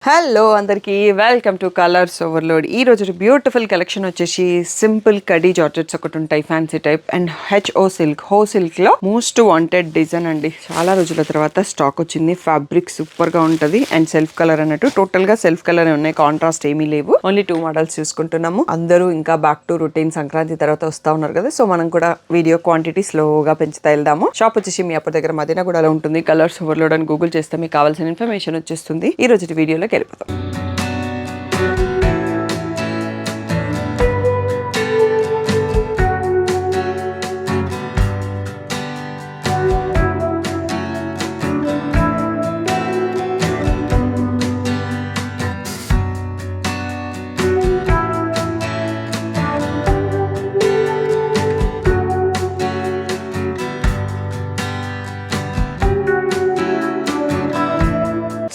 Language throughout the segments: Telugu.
హలో అందరికీ వెల్కమ్ టు కలర్స్ ఓవర్లోడ్. ఈ రోజు బ్యూటిఫుల్ కలెక్షన్ వచ్చేసి సింపుల్ కడీ జార్జెట్స్ ఒకటి ఉంటాయి, fancy type, and HO silk. Silk లో మోస్ట్ వాంటెడ్ డిజైన్ అండి. చాలా రోజుల తర్వాత స్టాక్ వచ్చింది. ఫ్యాబ్రిక్ సూపర్ గా ఉంటది అండ్ సెల్ఫ్ కలర్ అన్నట్టు టోటల్ గా సెల్ఫ్ కలర్ ఉన్నాయి, కాంట్రాస్ట్ ఏమీ లేవు. ఓన్లీ 2 మోడల్స్ చూసుకుంటున్నాము. అందరూ ఇంకా బ్యాక్ టు రొటీన్, సంక్రాంతి తర్వాత వస్తా ఉన్నారు కదా, సో మనం కూడా వీడియో క్వాంటిటీ స్లోగా పెంచుతా వెళ్దాము. షాప్ వచ్చేసి మీ అప్పటి దగ్గర మదీనాగూడలో ఉంటుంది. కలర్స్ ఓవర్లోడ్ అని గూగుల్ చేస్తే మీకు కావాల్సిన ఇన్ఫర్మేషన్ వచ్చేస్తుంది. ఈ రోజు వీడియోలో వెళ్ళిపోతాం.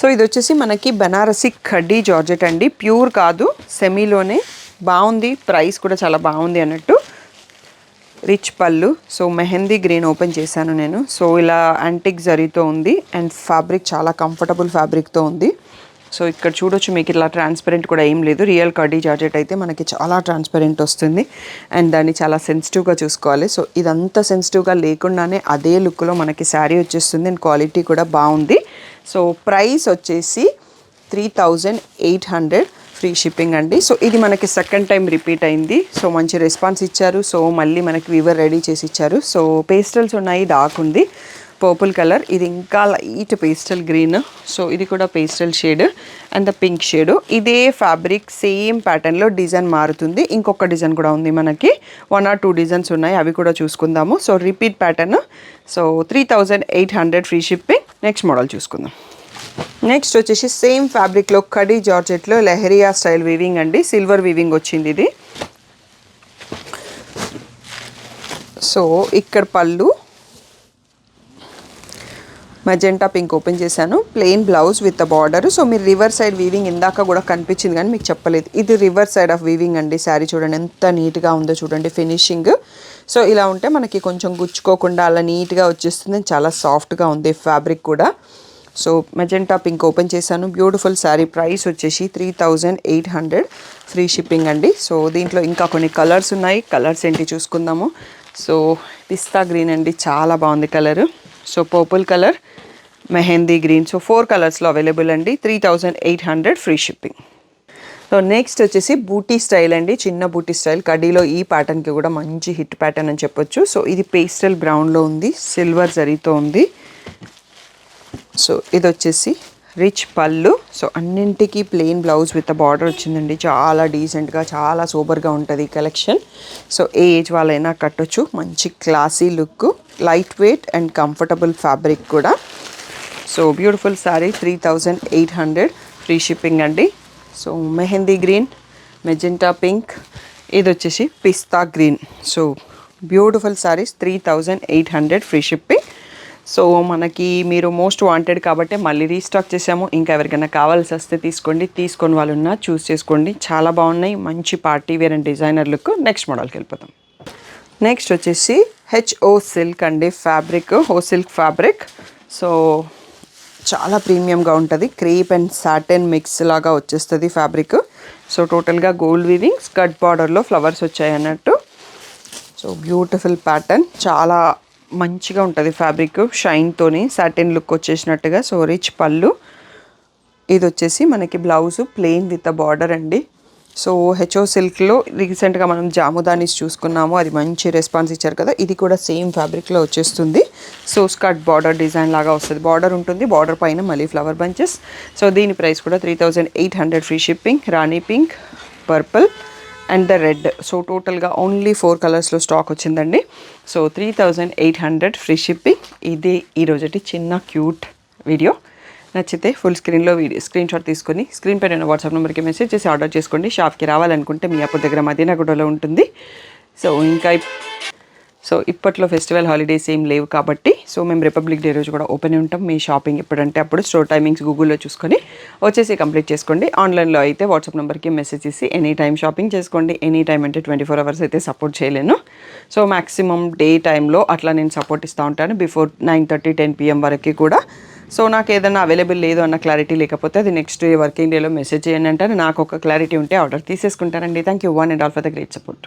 సో ఇది వచ్చేసి మనకి బనారసి కడ్డీ జార్జెట్ అండి. ప్యూర్ కాదు, సెమీలోనే బాగుంది. ప్రైస్ కూడా చాలా బాగుంది అన్నట్టు. రిచ్ పళ్ళు. సో మెహందీ గ్రీన్ ఓపెన్ చేశాను నేను. సో ఇలా యాంటిక్ జరీతో ఉంది అండ్ ఫ్యాబ్రిక్ చాలా కంఫర్టబుల్ ఫ్యాబ్రిక్తో ఉంది. సో ఇక్కడ చూడొచ్చు, మీకు ఇట్లా ట్రాన్స్పరెంట్ కూడా ఏం లేదు. రియల్ కడ్డీ జార్జెట్ అయితే మనకి చాలా ట్రాన్స్పరెంట్ వస్తుంది అండ్ దాన్ని చాలా సెన్సిటివ్గా చూసుకోవాలి. సో ఇదంతా సెన్సిటివ్గా లేకుండానే అదే లుక్లో మనకి శారీ వచ్చేస్తుంది అండ్ క్వాలిటీ కూడా బాగుంది. సో ప్రైస్ వచ్చేసి 3800, ఫ్రీ షిప్పింగ్ అండి. సో ఇది మనకి సెకండ్ టైం రిపీట్ అయింది. సో మంచి రెస్పాన్స్ ఇచ్చారు. సో మళ్ళీ మనకి వీవర్ రెడీ చేసి ఇచ్చారు. సో పేస్టల్స్ ఉన్నాయి, డార్క్ ఉంది, పర్పుల్ కలర్, ఇది ఇంకా లైట్ పేస్టల్ గ్రీన్. సో ఇది కూడా pastel shade and the pink shade. ఇదే ఫ్యాబ్రిక్ సేమ్ ప్యాటర్న్లో డిజైన్ మారుతుంది. ఇంకొక డిజైన్ కూడా ఉంది మనకి, 1 or 2 డిజైన్స్ ఉన్నాయి, అవి కూడా చూసుకుందాము. So repeat pattern. So 3800 free shipping. Next model చూసుకుందాం. నెక్స్ట్ వచ్చేసి సేమ్ ఫ్యాబ్రిక్లో కడీ జార్జెట్లో లెహరియా స్టైల్ వీవింగ్ అండి. సిల్వర్ వీవింగ్ వచ్చింది ఇది. సో ఇక్కడ పళ్ళు మెజెంటా పింక్ ఓపెన్ చేశాను. Plain blouse with the border. So మీరు రివర్ సైడ్ వీవింగ్ ఇందాక కూడా కనిపించింది కానీ మీకు చెప్పలేదు, ఇది రివర్ సైడ్ ఆఫ్ వీవింగ్ అండి. శారీ చూడండి ఎంత నీట్గా ఉందో, చూడండి ఫినిషింగ్. సో ఇలా ఉంటే మనకి కొంచెం గుచ్చుకోకుండా అలా నీట్గా వచ్చేస్తుంది. చాలా సాఫ్ట్గా ఉంది ఫ్యాబ్రిక్ కూడా. సో మెజెంటా పింక్ ఓపెన్ చేశాను. బ్యూటిఫుల్ శారీ. ప్రైస్ వచ్చేసి 3800, ఫ్రీ షిప్పింగ్ అండి. సో దీంట్లో ఇంకా కొన్ని కలర్స్ ఉన్నాయి. కలర్స్ ఏంటి చూసుకుందాము. సో పిస్తా గ్రీన్ అండి, చాలా బాగుంది colour. So purple colour, mehndi green. So 4 కలర్స్లో అవైలబుల్ అండి. 3800, ఫ్రీ షిప్పింగ్. సో నెక్స్ట్ వచ్చేసి బూటీ స్టైల్ అండి, చిన్న బూటీ స్టైల్. కడీలో ఈ ప్యాటర్న్కి కూడా మంచి హిట్ ప్యాటర్న్ అని చెప్పొచ్చు. సో ఇది పేస్టల్ బ్రౌన్లో ఉంది, సిల్వర్ జరీతో ఉంది. సో ఇది వచ్చేసి రిచ్ పళ్ళు. సో అన్నింటికి ప్లెయిన్ బ్లౌజ్ విత్ బార్డర్ వచ్చిందండి. చాలా డీసెంట్గా, చాలా సూపర్గా ఉంటుంది కలెక్షన్. సో ఏ ఏజ్ వాళ్ళైనా కట్టొచ్చు. మంచి classy look, light weight and comfortable fabric కూడా. So beautiful saree. 3800, free shipping అండి. So mehndi green, magenta pink, ఇది వచ్చేసి pista green. So beautiful sarees. 3800, free shipping. So మనకి మీరు మోస్ట్ వాంటెడ్ కాబట్టి మళ్ళీ రీస్టాక్ చేసాము. ఇంకా ఎవరికైనా కావాల్సి వస్తే తీసుకోండి, తీసుకొని వాళ్ళు ఉన్నా చూస్ చేసుకోండి. చాలా బాగున్నాయి, మంచి party wear and designer look. Next మోడల్కి వెళ్ళిపోతాం. నెక్స్ట్ వచ్చేసి హెచ్ఓ సిల్క్ అండి. Fabric HO silk fabric. So చాలా ప్రీమియంగా ఉంటుంది. క్రేప్ అండ్ సాటిన్ మిక్స్ లాగా వచ్చేస్తుంది ఫ్యాబ్రిక్. సో టోటల్గా గోల్డ్ వీవింగ్, స్కర్ట్ బార్డర్లో ఫ్లవర్స్ వచ్చాయి అన్నట్టు. సో బ్యూటిఫుల్ ప్యాటర్న్, చాలా మంచిగా ఉంటుంది ఫ్యాబ్రిక్. షైన్తోని సాటిన్ లుక్ వచ్చేసినట్టుగా. So rich pallu. ఇది వచ్చేసి మనకి బ్లౌజ్ ప్లెయిన్ విత్ బార్డర్ అండి. సో హెచ్ఓ సిల్క్లో రీసెంట్గా మనం జాముదానీస్ చూసుకున్నాము, అది మంచి రెస్పాన్స్ ఇచ్చారు కదా. ఇది కూడా సేమ్ ఫ్యాబ్రిక్లో వచ్చేస్తుంది. సో స్కర్ట్ బార్డర్ డిజైన్ లాగా వస్తుంది. బార్డర్ ఉంటుంది, బార్డర్ పైన మళ్ళీ ఫ్లవర్ బంచెస్. సో దీని ప్రైస్ కూడా 3800, free shipping. Rani pink, purple and the red. So టోటల్గా ఓన్లీ 4 కలర్స్లో స్టాక్ వచ్చిందండి. So 3800, free shipping. ఇది ఈరోజు చిన్న క్యూట్ వీడియో. నచ్చితే ఫుల్ స్క్రీన్లో స్క్రీన్ షాట్ తీసుకొని స్క్రీన్ పైన ఉన్న వాట్సాప్ నెంబర్కి మెసేజ్ చేసి ఆర్డర్ చేసుకోండి. షాప్కి రావాలనుకుంటే మీ అప్పటి దగ్గర మదీనాగూడలో ఉంటుంది. సో ఇంకా ఇప్పట్లో ఫెస్టివల్ హాలిడేస్ ఏం లేవు కాబట్టి సో మేము రిపబ్లిక్ డే రోజు కూడా ఓపెన్ ఉంటాం. మీ షాపింగ్ ఎప్పుడంటే అప్పుడు స్టోర్ టైమింగ్స్ గూగుల్లో చూసుకొని వచ్చేసి కంప్లీట్ చేసుకోండి. ఆన్లైన్లో అయితే వాట్సాప్ నెంబర్కి మెసేజ్ చేసి ఎనీ టైం షాపింగ్ చేసుకోండి. ఎనీ టైం అంటే 24 hours అయితే సపోర్ట్ చేయలేను. సో మ్యాక్సిమం డే టైంలో అట్లా నేను సపోర్ట్ ఇస్తూ ఉంటాను. బిఫోర్ 9:30 10 PM వరకు కూడా సో నాకు ఏదైనా అవైలబుల్ లేదు అన్న క్లారిటీ లేకపోతే అది నెక్స్ట్ వర్కింగ్ డేలో మెసేజ్ చేయండి అంటే నాకు ఒక క్లారిటీ ఉంటే ఆర్డర్ తీసేసుకుంటానండి. Thank you one and all for the great support.